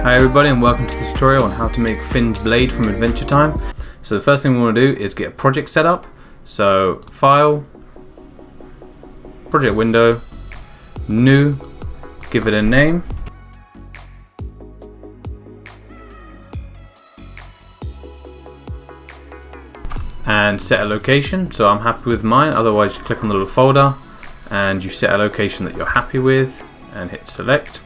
Hi everybody and welcome to the tutorial on how to make Finn's blade from Adventure Time. So the first thing we want to do is get a project set up. So File, Project Window, New, give it a name. And set a location. So I'm happy with mine, otherwise you click on the little folder and you set a location that you're happy with and hit select.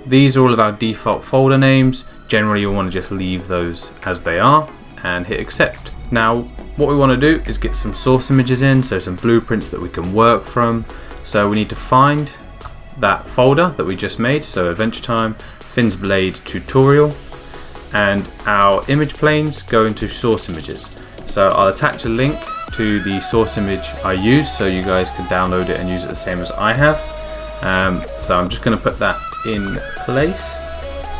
These are all of our default folder names. Generally you'll want to just leave those as they are and hit accept. Now what we want to do is get some source images in, so some blueprints that we can work from. So we need to find that folder that we just made, so Adventure Time, Finn's Blade tutorial, and our image planes go into source images. So I'll attach a link to the source image I use so you guys can download it and use it the same as I have. So I'm just going to put that in place.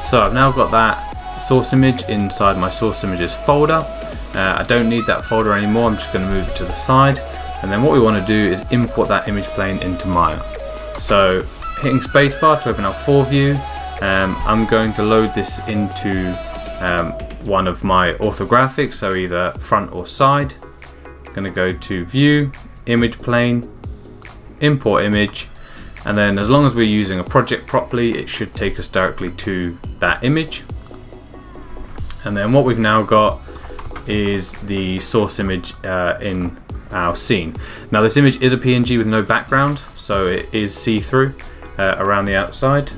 So I've now got that source image inside my source images folder. I don't need that folder anymore, I'm just going to move it to the side, and then what we want to do is import that image plane into Maya. So hitting spacebar to open up 4View, I'm going to load this into one of my orthographics, so either front or side. I'm going to go to View, Image Plane, Import Image, and then as long as we're using a project properly, it should take us directly to that image. And then what we've now got is the source image in our scene. Now this image is a PNG with no background, so it is see-through around the outside.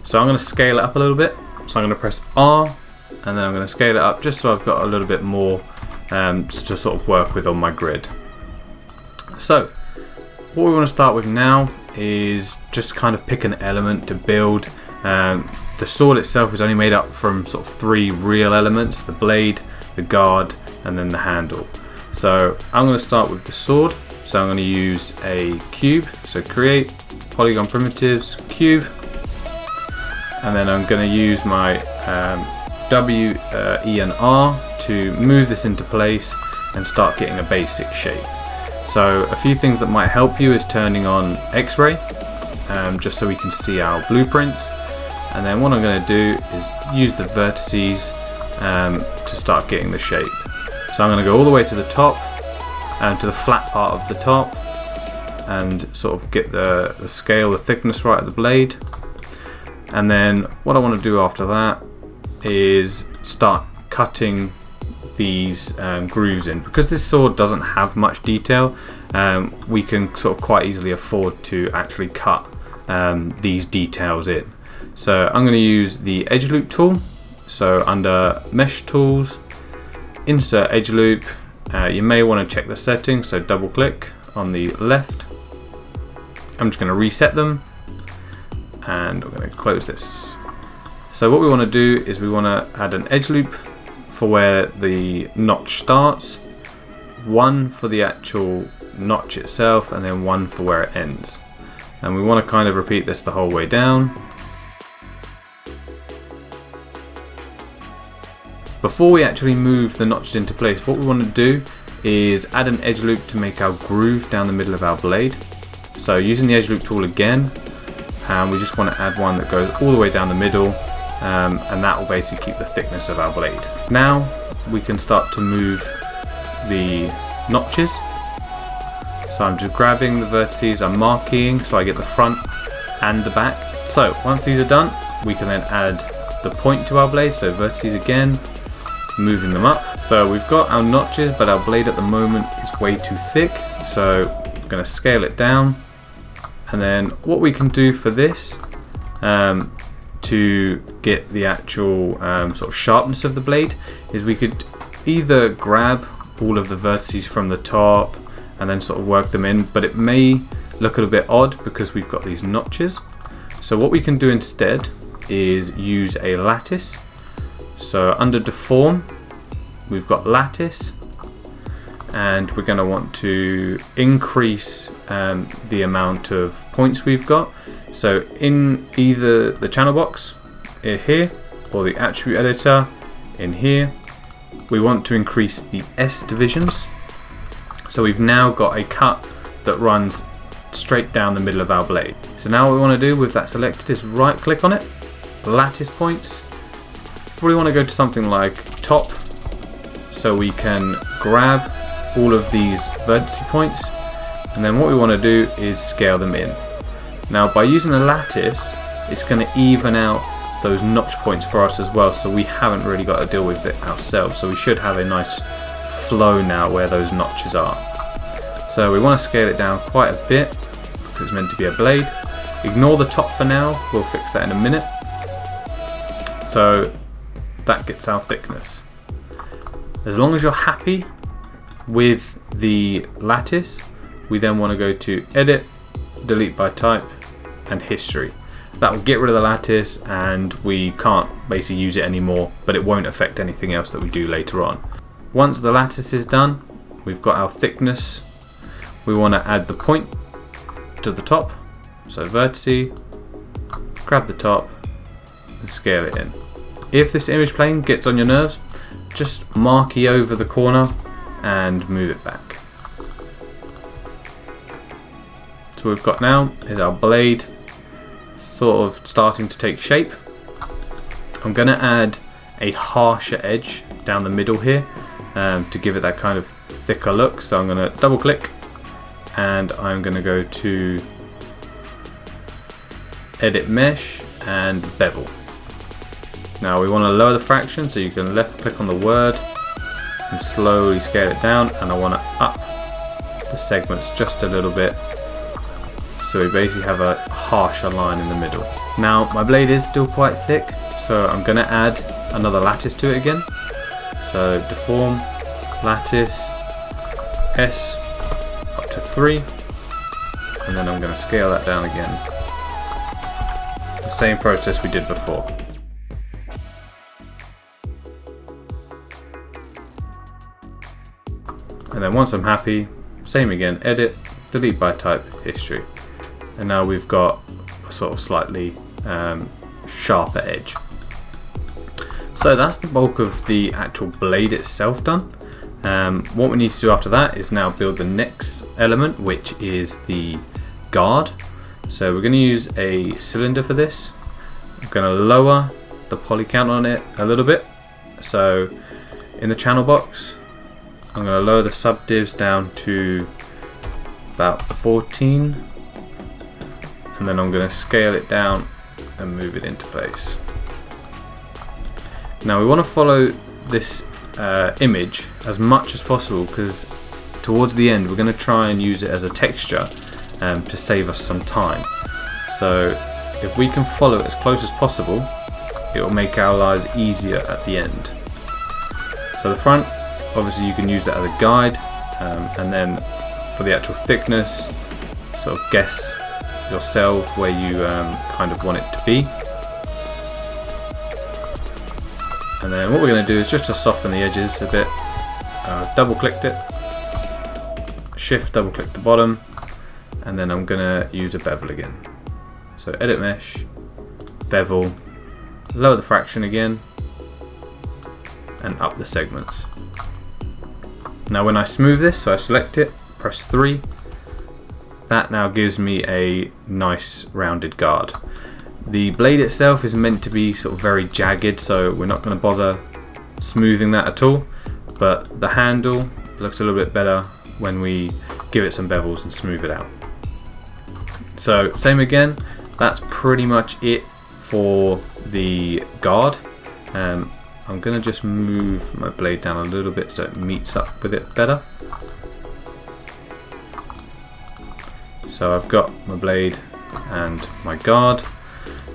So I'm going to scale it up a little bit. So I'm going to press R, and then I'm going to scale it up just so I've got a little bit more to sort of work with on my grid. So what we want to start with now is just kind of pick an element to build. The sword itself is only made up from sort of 3 real elements: the blade, the guard, and then the handle. So I'm going to start with the sword. So I'm going to use a cube. So create polygon primitives cube, and then I'm going to use my W, E and R to move this into place and start getting a basic shape. So a few things that might help you is turning on X-ray, just so we can see our blueprints. And then what I'm going to do is use the vertices to start getting the shape. So I'm going to go all the way to the top, to the flat part of the top, and sort of get the scale, the thickness right of the blade. And then what I want to do after that is start cutting these grooves in. Because this sword doesn't have much detail, we can sort of quite easily afford to actually cut these details in. So I'm going to use the edge loop tool. So under mesh tools, insert edge loop. You may want to check the settings, so double click on the left. I'm just going to reset them, and we're going to close this. So what we want to do is we want to add an edge loop for where the notch starts, one for the actual notch itself, and then one for where it ends. And we want to kind of repeat this the whole way down. Before we actually move the notches into place, what we want to do is add an edge loop to make our groove down the middle of our blade. So using the edge loop tool again, and we just want to add one that goes all the way down the middle, and that will basically keep the thickness of our blade. Now we can start to move the notches. So I'm just grabbing the vertices, I'm marking so I get the front and the back. So once these are done, we can then add the point to our blade, so vertices again, moving them up. So we've got our notches, but our blade at the moment is way too thick, so I'm going to scale it down. And then what we can do for this to get the actual sort of sharpness of the blade is we could either grab all of the vertices from the top and then sort of work them in, but it may look a little bit odd because we've got these notches. So what we can do instead is use a lattice. So under deform, we've got lattice, and we're going to want to increase the amount of points we've got. So in either the channel box here or the attribute editor in here, we want to increase the S divisions. So we've now got a cut that runs straight down the middle of our blade. So now what we want to do with that selected is right click on it lattice points, probably want to go to something like top, so we can grab all of these vertex points, and then what we want to do is scale them in. Now by using a lattice, it's going to even out those notch points for us as well, so we haven't really got to deal with it ourselves, so we should have a nice flow now where those notches are. So we want to scale it down quite a bit because it's meant to be a blade. Ignore the top for now, we'll fix that in a minute. So that gets our thickness. As long as you're happy with the lattice, we then want to go to Edit, Delete by Type, and History. That will get rid of the lattice and we can't basically use it anymore, but it won't affect anything else that we do later on. Once the lattice is done, we've got our thickness. We want to add the point to the top, so vertice, grab the top and scale it in. If this image plane gets on your nerves, just marquee over the corner and move it back. So we've got now is our blade sort of starting to take shape. I'm going to add a harsher edge down the middle here to give it that kind of thicker look. So I'm going to double click and I'm going to go to Edit Mesh and Bevel. Now we want to lower the fraction, so you can left click on the word and slowly scale it down, and I want to up the segments just a little bit, so we basically have a harsher line in the middle. Now my blade is still quite thick, so I'm going to add another lattice to it again. So deform, lattice, S up to 3, and then I'm going to scale that down again. The same process we did before. And then once I'm happy, same again, Edit, Delete by Type, History. And now we've got a sort of slightly sharper edge. So that's the bulk of the actual blade itself done. What we need to do after that is now build the next element, which is the guard. So we're going to use a cylinder for this. I'm going to lower the poly count on it a little bit. So in the channel box, I'm going to lower the subdivs down to about 14, and then I'm going to scale it down and move it into place. Now we want to follow this image as much as possible, because towards the end we're going to try and use it as a texture to save us some time. So if we can follow it as close as possible, it will make our lives easier at the end. So the front, obviously you can use that as a guide, and then for the actual thickness, sort of guess yourself where you kind of want it to be. And then what we're going to do is just to soften the edges a bit, double clicked it, shift double click the bottom, and then I'm going to use a bevel again. So Edit Mesh, Bevel, lower the fraction again, and up the segments. Now when I smooth this, so I select it, press 3, that now gives me a nice rounded guard. The blade itself is meant to be sort of very jagged, so we're not going to bother smoothing that at all, but the handle looks a little bit better when we give it some bevels and smooth it out. So same again, that's pretty much it for the guard. I'm going to just move my blade down a little bit so it meets up with it better. So I've got my blade and my guard.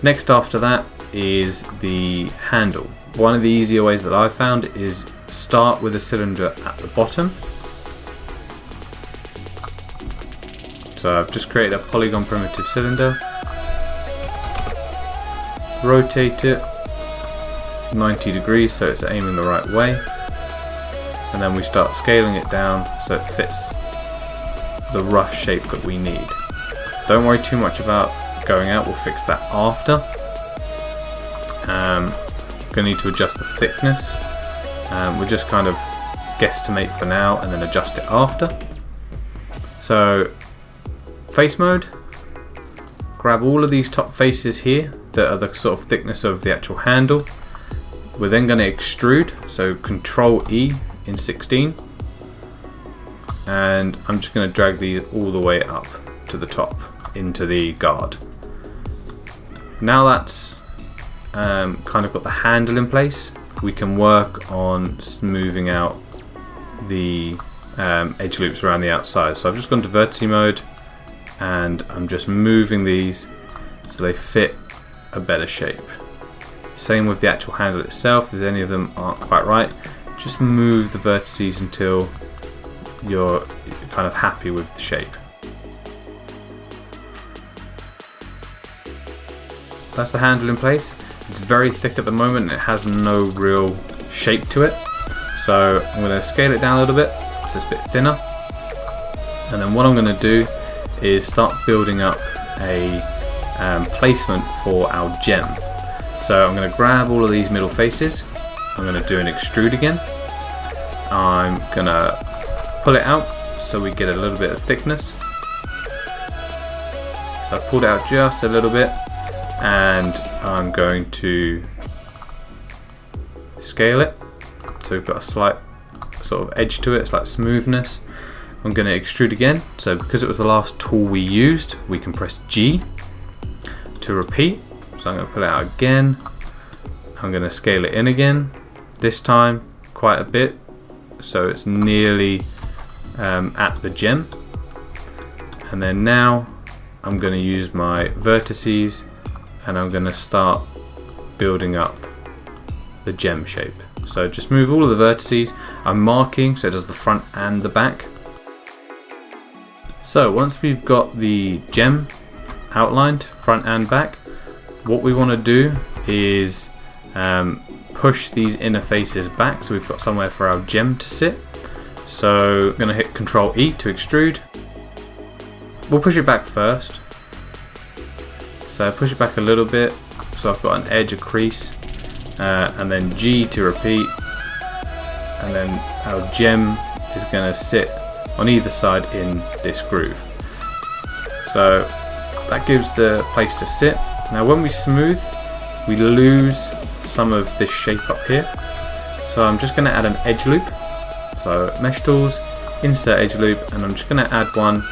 Next after that is the handle. One of the easier ways that I've found is start with a cylinder at the bottom. So I've just created a polygon primitive cylinder, rotate it 90 degrees so it's aiming the right way, and then we start scaling it down so it fits the rough shape that we need. Don't worry too much about going out, we'll fix that after. Gonna need to adjust the thickness. We'll just kind of guesstimate for now and then adjust it after. So face mode, grab all of these top faces here, that are the sort of thickness of the actual handle. We're then going to extrude, so Control E in 16, and I'm just going to drag these all the way up to the top into the guard. Now that's kind of got the handle in place, we can work on smoothing out the edge loops around the outside. So I've just gone to vertice mode and I'm just moving these so they fit a better shape. Same with the actual handle itself. If any of them aren't quite right, just move the vertices until you're kind of happy with the shape. That's the handle in place. It's very thick at the moment and it has no real shape to it. So I'm going to scale it down a little bit so it's a bit thinner. And then what I'm going to do is start building up a placement for our gem. So I'm going to grab all of these middle faces. I'm going to do an extrude again. I'm going to pull it out so we get a little bit of thickness. So I've pulled it out just a little bit. And I'm going to scale it so we've got a slight sort of edge to it, slight smoothness. I'm going to extrude again, so because it was the last tool we used, we can press G to repeat. So I'm going to pull it out again. I'm going to scale it in again, this time quite a bit so it's nearly at the gem. And then now I'm going to use my vertices and I'm going to start building up the gem shape. So just move all of the vertices. I'm marking so it does the front and the back. So once we've got the gem outlined front and back, what we want to do is push these inner faces back so we've got somewhere for our gem to sit. So I'm going to hit Control E to extrude. We'll push it back first. So push it back a little bit, so I've got an edge, a crease, and then G to repeat, and then our gem is going to sit on either side in this groove. So that gives the place to sit. Now when we smooth, we lose some of this shape up here. So I'm just going to add an edge loop. So Mesh Tools, Insert Edge Loop, and I'm just going to add one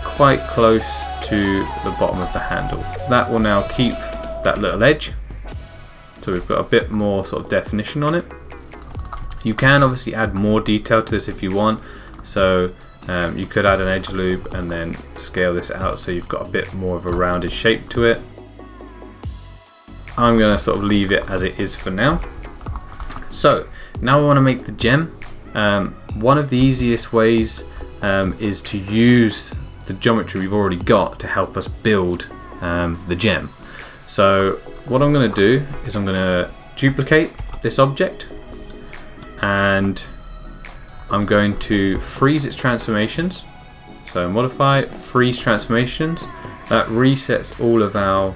quite close to the bottom of the handle. That will now keep that little edge, so we've got a bit more sort of definition on it. You can obviously add more detail to this if you want, so you could add an edge loop and then scale this out so you've got a bit more of a rounded shape to it. I'm going to sort of leave it as it is for now. So now we want to make the gem. One of the easiest ways is to use the geometry we've already got to help us build the gem. So what I'm going to do is I'm going to duplicate this object and I'm going to freeze its transformations. So modify, freeze transformations. That resets all of our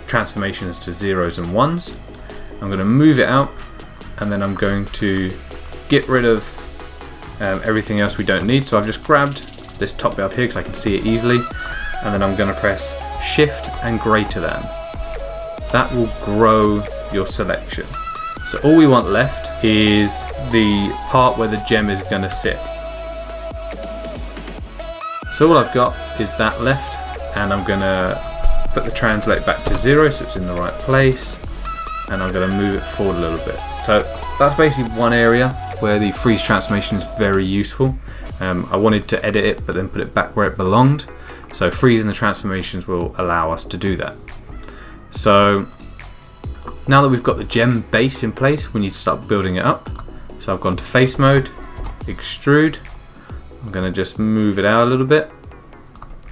transformations to zeros and ones. I'm going to move it out and then I'm going to get rid of everything else we don't need. So I've just grabbed this top bit up here because I can see it easily, and then I'm going to press Shift and greater than. That will grow your selection. So all we want left is the part where the gem is going to sit. So all I've got is that left, and I'm going to put the translate back to 0 so it's in the right place, and I'm going to move it forward a little bit. So that's basically one area where the freeze transformation is very useful. I wanted to edit it but then put it back where it belonged, so freezing the transformations will allow us to do that. So now that we've got the gem base in place, we need to start building it up. So I've gone to face mode, extrude. I'm going to just move it out a little bit.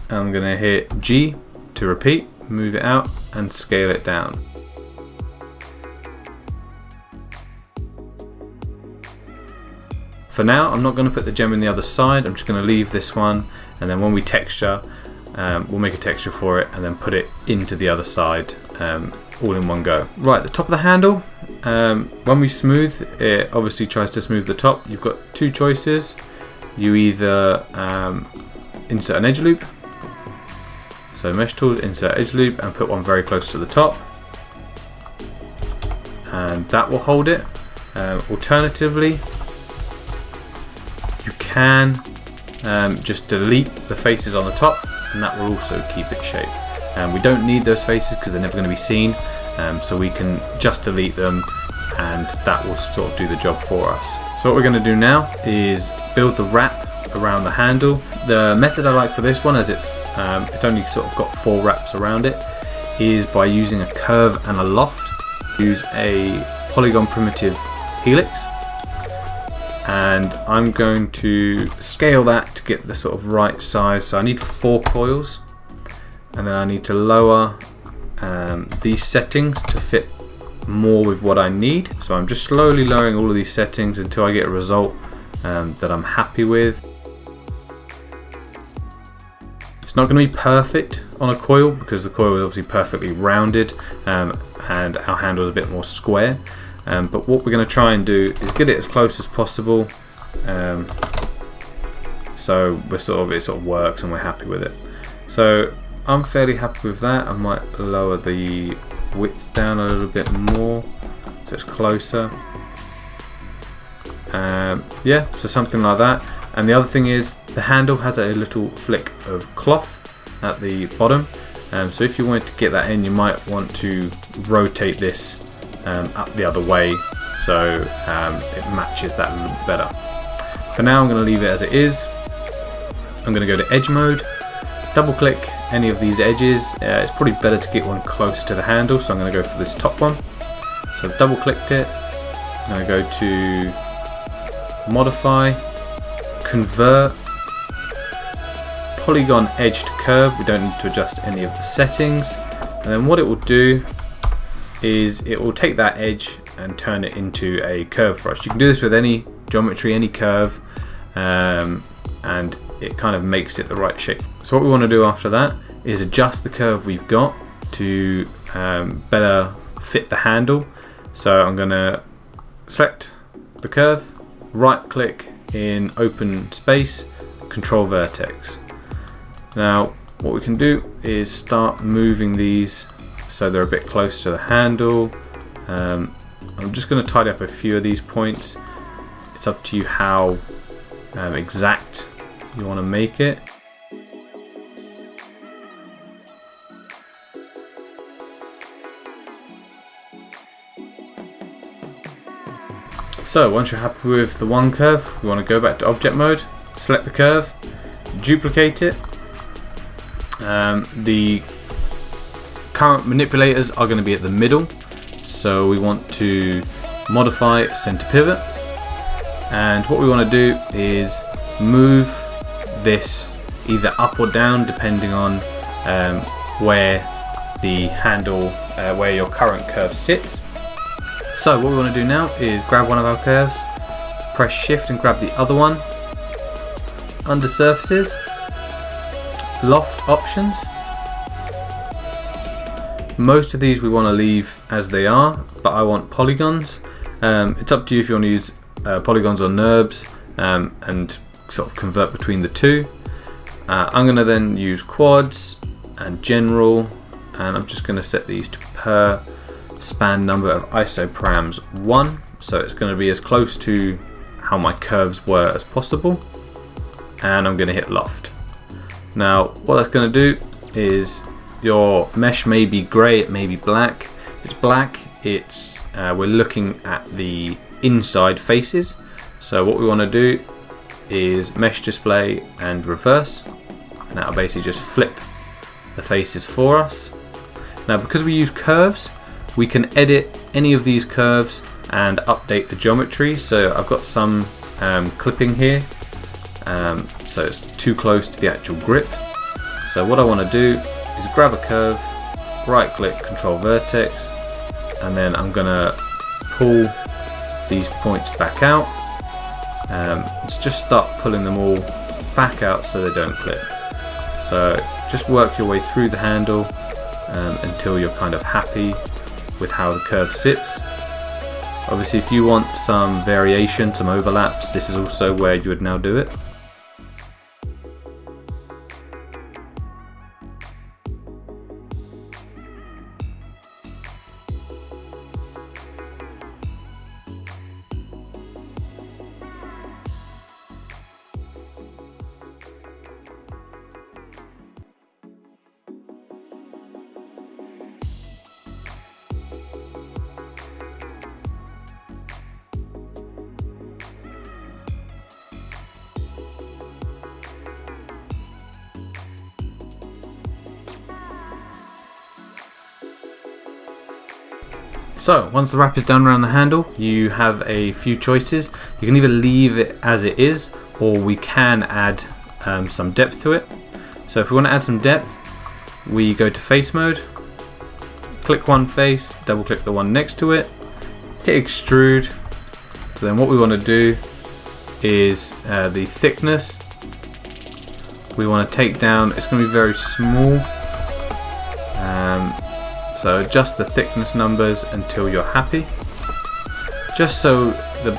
I'm going to hit G to repeat, move it out and scale it down. For now, I'm not going to put the gem in the other side. I'm just going to leave this one, and then when we texture, we'll make a texture for it and then put it into the other side all in one go. Right, the top of the handle, when we smooth, it obviously tries to smooth the top. You've got two choices. You either insert an edge loop, So mesh tools, insert edge loop, and put one very close to the top, and that will hold it. Alternatively, you can just delete the faces on the top, and that will also keep its shape. We don't need those faces because they're never going to be seen, so we can just delete them, and that will sort of do the job for us. So what we're going to do now is build the wrap around the handle. The method I like for this one, as it's only sort of got 4 wraps around it, is by using a curve and a loft. Use a polygon primitive helix, and I'm going to scale that to get the sort of right size. So I need 4 coils, and then I need to lower these settings to fit more with what I need. So I'm just slowly lowering all of these settings until I get a result that I'm happy with. It's not going to be perfect on a coil because the coil is obviously perfectly rounded, and our handle is a bit more square. But what we're going to try and do is get it as close as possible, so it sort of works and we're happy with it. So I'm fairly happy with that. I might lower the width down a little bit more so it's closer. Yeah, so something like that. And the other thing is the handle has a little flick of cloth at the bottom, so if you wanted to get that in, you might want to rotate this up the other way so it matches that a little bit better. For now I'm going to leave it as it is. I'm going to go to edge mode, double click any of these edges. It's probably better to get one closer to the handle, so I'm going to go for this top one. So I've double clicked it. I'm going to go to modify, convert, polygon edge to curve. We don't need to adjust any of the settings, and then what it will do is it will take that edge and turn it into a curve for us. You can do this with any geometry, any curve, and it kind of makes it the right shape. So what we want to do after that is adjust the curve we've got to better fit the handle. So I'm going to select the curve, right click in open space, control vertex. Now what we can do is start moving these so they're a bit close to the handle. I'm just going to tidy up a few of these points. It's up to you how exact you want to make it. So once you're happy with the one curve, we want to go back to object mode, select the curve, duplicate it. The current manipulators are going to be at the middle, so we want to modify center pivot, and what we want to do is move this either up or down depending on where the handle, where your current curve sits. So what we want to do now is grab one of our curves, press shift and grab the other one, under surfaces, loft options. Most of these we want to leave as they are, but I want polygons. It's up to you if you want to use polygons or NURBS and sort of convert between the two. I'm going to then use quads and general, and I'm just going to set these to per span number of isoparams 1, so it's going to be as close to how my curves were as possible, and I'm going to hit loft. Now what that's going to do is your mesh may be grey, it may be black. If it's black, it's we're looking at the inside faces, so what we want to do is mesh display and reverse, and that'll basically just flip the faces for us. Now because we use curves, we can edit any of these curves and update the geometry. So I've got some clipping here, so it's too close to the actual grip. So what I want to do is grab a curve, right click, control vertex, and then I'm going to pull these points back out. Let's just start pulling them all back out so they don't clip. So just work your way through the handle until you're kind of happy with how the curve sits. Obviously if you want some variation, some overlaps, this is also where you would now do it. So once the wrap is done around the handle, you have a few choices. You can either leave it as it is, or we can add some depth to it. So if we want to add some depth, we go to face mode, click one face, double click the one next to it, hit extrude. So then what we want to do is the thickness we want to take down. It's going to be very small, so adjust the thickness numbers until you're happy, just so the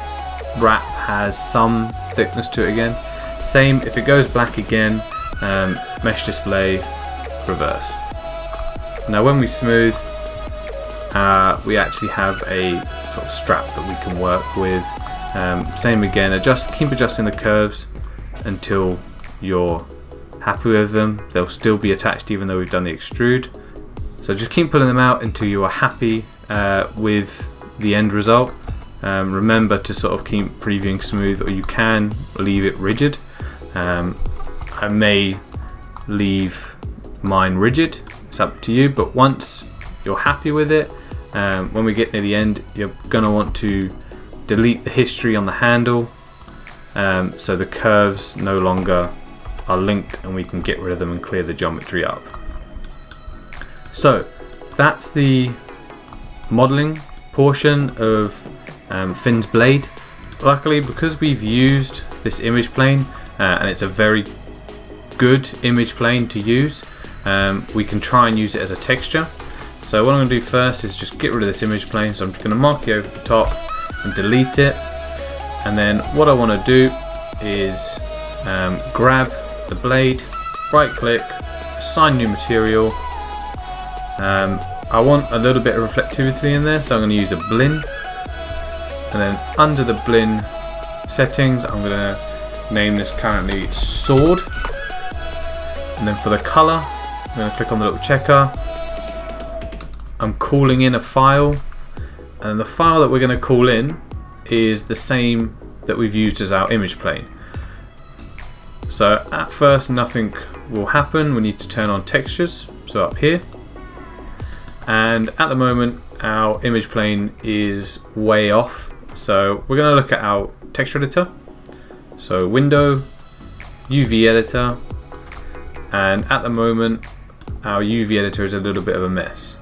wrap has some thickness to it again. Same if it goes black again, mesh display, reverse. Now when we smooth, we actually have a sort of strap that we can work with. Same again, keep adjusting the curves until you're happy with them. They'll still be attached even though we've done the extrude. So just keep pulling them out until you are happy with the end result. Remember to sort of keep previewing smooth, or you can leave it rigid. I may leave mine rigid, it's up to you, but once you're happy with it, when we get near the end, you're going to want to delete the history on the handle, so the curves no longer are linked and we can get rid of them and clear the geometry up. So that's the modeling portion of Finn's blade. Luckily, because we've used this image plane, and it's a very good image plane to use, we can try and use it as a texture. So what I'm going to do first is just get rid of this image plane. So I'm just going to mark it over the top and delete it. And then what I want to do is grab the blade, right click, assign new material. I want a little bit of reflectivity in there, so I'm going to use a blend. And then under the blend settings, I'm going to name this currently sword. And then for the color, I'm going to click on the little checker. I'm calling in a file, and the file that we're going to call in is the same that we've used as our image plane. So at first nothing will happen. We need to turn on textures, so up here. And at the moment our image plane is way off, so we're going to look at our texture editor. So window, UV editor, and at the moment our UV editor is a little bit of a mess.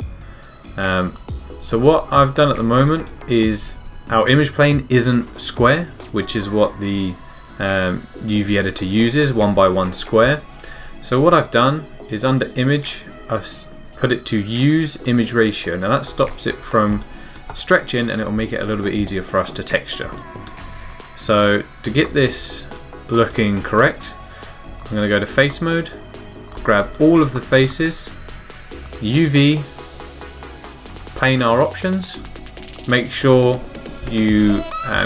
So what I've done at the moment is our image plane isn't square, which is what the UV editor uses, 1x1 square. So what I've done is under image, I've put it to use image ratio. Now that stops it from stretching, and it will make it a little bit easier for us to texture. So to get this looking correct, I'm going to go to face mode, grab all of the faces, UV, planar options, make sure you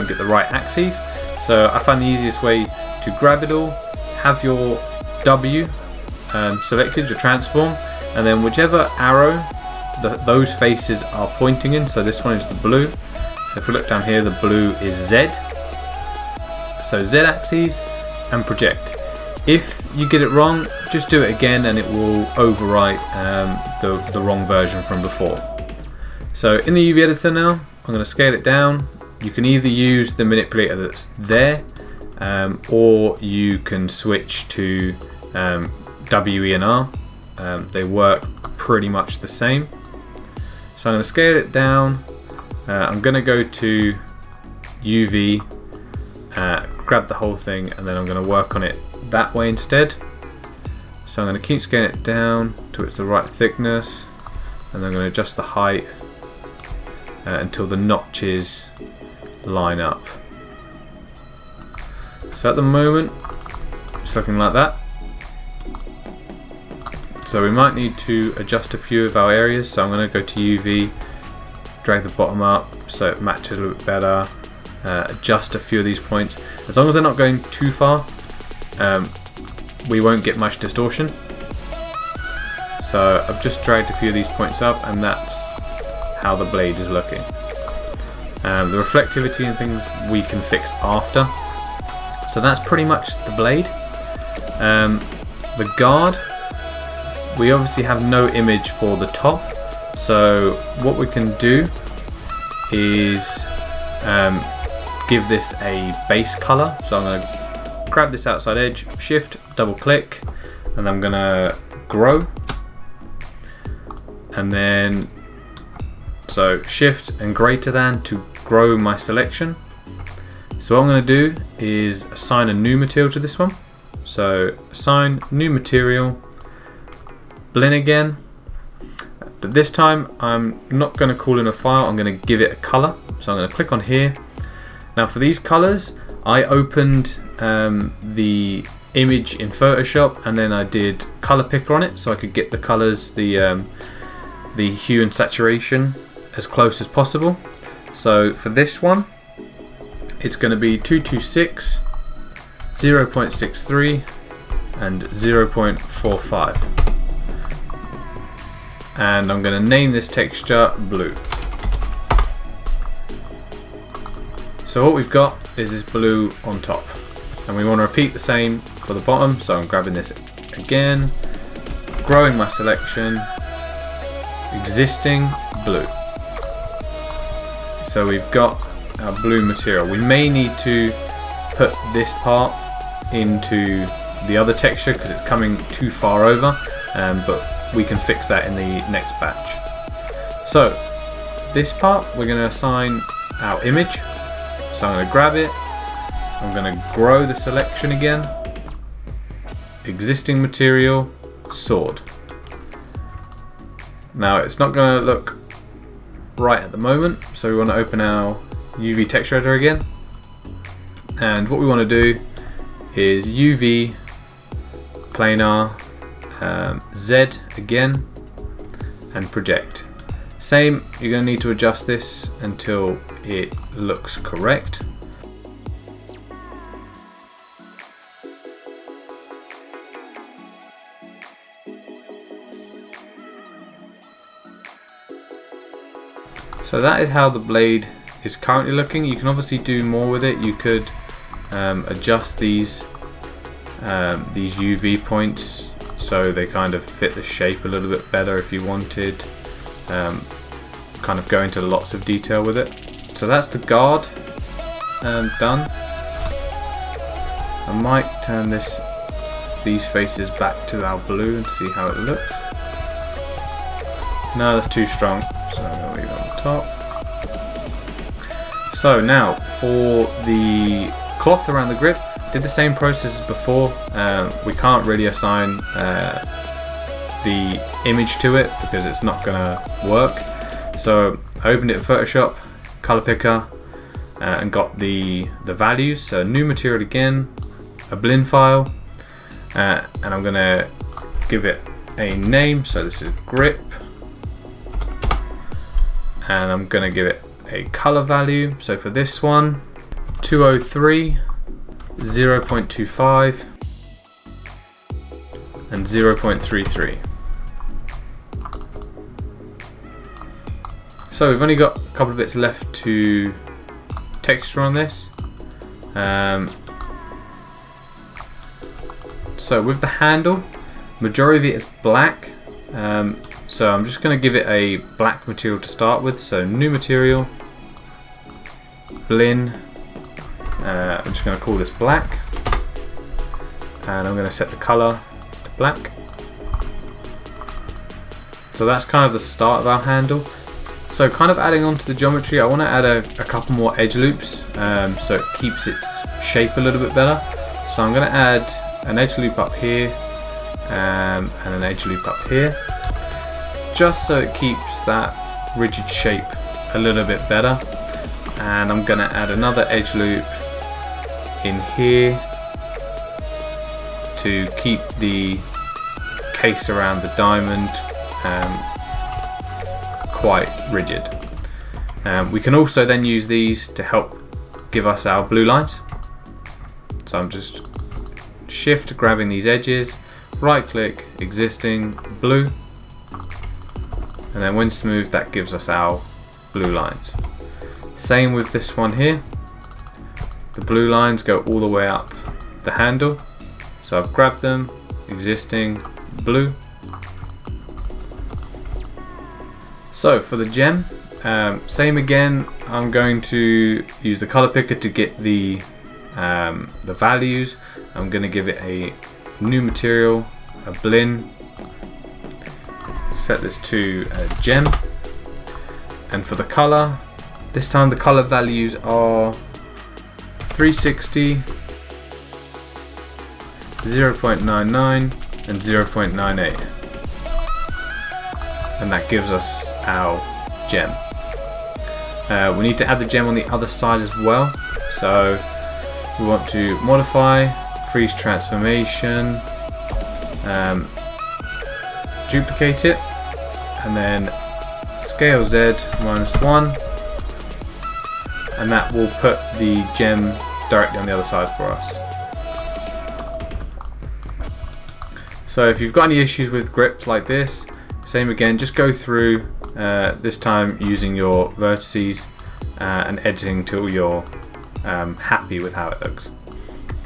get the right axes. So I found the easiest way to grab it all, have your W selected, your transform, and then whichever arrow those faces are pointing in, so this one is the blue, so if we look down here, the blue is Z, so Z axis and project. If you get it wrong, just do it again and it will overwrite the wrong version from before. So in the UV editor now, I'm going to scale it down. You can either use the manipulator that's there, or you can switch to W, E and R. They work pretty much the same. So I'm going to scale it down. I'm going to go to UV, grab the whole thing, and then I'm going to work on it that way instead. So I'm going to keep scaling it down till it's the right thickness, and then I'm going to adjust the height until the notches line up. So at the moment it's looking like that. So we might need to adjust a few of our areas, so I'm going to go to UV, drag the bottom up so it matches a little bit better, adjust a few of these points. As long as they're not going too far, we won't get much distortion. So I've just dragged a few of these points up, and that's how the blade is looking. The reflectivity and things we can fix after. So that's pretty much the blade. The guard, we obviously have no image for the top, so what we can do is give this a base color. So I'm going to grab this outside edge, shift, double click, and I'm going to grow. And then so shift and greater than to grow my selection. So what I'm going to do is assign a new material to this one. So assign new material, blend again, but this time I'm not going to call in a file, I'm going to give it a color. So I'm going to click on here. Now for these colors, I opened the image in Photoshop and then I did color picker on it so I could get the colors, the hue and saturation as close as possible. So for this one, it's going to be 226, 0.63 and 0.45. And I'm going to name this texture blue. So what we've got is this blue on top, and we want to repeat the same for the bottom. So I'm grabbing this again, growing my selection, existing blue. So we've got our blue material. We may need to put this part into the other texture because it's coming too far over, but we can fix that in the next batch. So this part we're going to assign our image. So I'm going to grab it, I'm going to grow the selection again, existing material, sword. Now it's not going to look right at the moment, so we want to open our UV texture editor again, and what we want to do is UV planar Z again and project. Same, you're going to need to adjust this until it looks correct. So that is how the blade is currently looking. You can obviously do more with it. You could adjust these UV points so they kind of fit the shape a little bit better if you wanted. Kind of go into lots of detail with it. So that's the guard done. I might turn these faces back to our blue and see how it looks. No, that's too strong, so I'm going to leave it on the top. So now for the cloth around the grip, did the same process as before. We can't really assign the image to it because it's not going to work. So I opened it in Photoshop, color picker, and got the values. So new material again, a blend file, and I'm going to give it a name. So this is grip, and I'm going to give it a color value. So for this one, 203, 0.25 and 0.33. So we've only got a couple of bits left to texture on this. So with the handle, majority of it is black. So I'm just going to give it a black material to start with. So new material, blend. I'm just going to call this black, and I'm going to set the color to black. So that's kind of the start of our handle. So kind of adding on to the geometry, I want to add a couple more edge loops so it keeps its shape a little bit better. So I'm going to add an edge loop up here and an edge loop up here, just so it keeps that rigid shape a little bit better. And I'm going to add another edge loop in here to keep the case around the diamond quite rigid. We can also then use these to help give us our blue lines. So I'm just shift grabbing these edges, right click, existing, blue, and then when smooth, that gives us our blue lines. Same with this one here. The blue lines go all the way up the handle. So I've grabbed them, existing, blue. So for the gem, Same again, I'm going to use the color picker to get the values. I'm going to give it a new material, a blend. Set this to a gem. And for the color, this time the color values are 360, 0.99 and 0.98, and that gives us our gem. We need to add the gem on the other side as well, so we want to modify, freeze transformation, duplicate it, and then scale Z -1, and that will put the gem directly on the other side for us. So if you've got any issues with grips like this, same again, just go through, this time using your vertices and editing till you're happy with how it looks.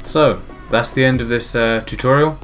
So that's the end of this tutorial.